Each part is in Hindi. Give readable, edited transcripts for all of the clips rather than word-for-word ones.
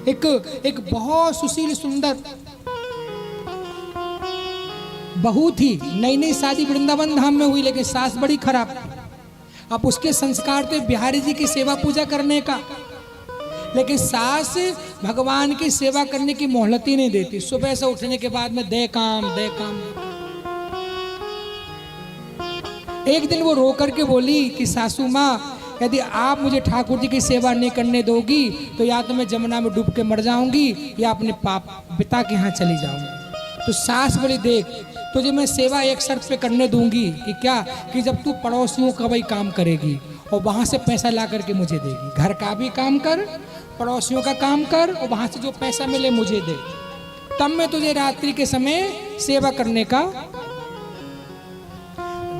एक एक बहुत सुशील सुंदर बहू थी, नई नई शादी वृंदावन धाम में हुई, लेकिन सास बड़ी खराब। अब उसके संस्कार थे बिहारी जी की सेवा पूजा करने का, लेकिन सास भगवान की सेवा करने की मोहलत ही नहीं देती। सुबह से उठने के बाद में दे काम दे काम। एक दिन वो रो करके बोली कि सासू माँ, यदि आप मुझे ठाकुर जी की सेवा नहीं करने दोगी तो या तो मैं जमुना में डूब के मर जाऊंगी या अपने पिता के यहाँ चली जाऊंगी। तो सास बोली, देख तुझे मैं सेवा एक शर्त पे करने दूंगी कि क्या, कि जब तू पड़ोसियों का भाई काम करेगी और वहां से पैसा ला करके मुझे देगी। घर का भी काम कर, पड़ोसियों का काम कर, और वहां से जो पैसा मिले मुझे दे, तब मैं तुझे रात्रि के समय सेवा करने का।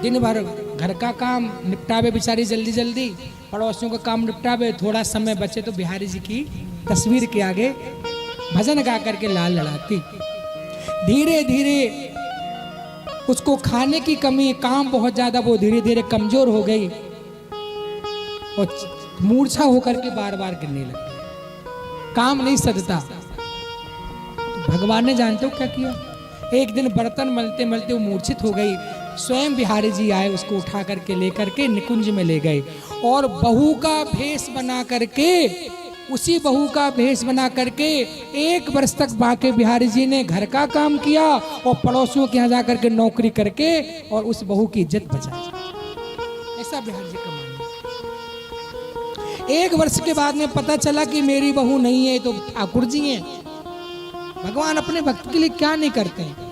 दिन भर घर का काम निपटावे बेचारी जल्दी जल्दी, पड़ोसियों का काम निपटावे, थोड़ा समय बचे तो बिहारी जी की तस्वीर के आगे भजन गा करके लाल लड़ाती। धीरे धीरे उसको खाने की कमी, काम बहुत ज्यादा, वो धीरे धीरे कमजोर हो गई और मूर्छा होकर के बार बार गिरने लगी, काम नहीं सजता। तो भगवान ने जानते हो क्या किया, एक दिन बर्तन मलते मलते वो मूर्छित हो गई। स्वयं बिहारी जी आए, उसको उठा करके लेकर के निकुंज में ले गए और बहू का भेष बना करके, उसी बहू का भेष बना करके 1 वर्ष तक बाके बिहारी जी ने घर का काम किया और पड़ोसियों के यहाँ जाकर के नौकरी करके और उस बहू की इज्जत बचाई। ऐसा बिहारी जी का मानना। 1 वर्ष के बाद में पता चला कि मेरी बहू नहीं है तो ठाकुर जी हैं। भगवान अपने भक्त के लिए क्या नहीं करते हैं।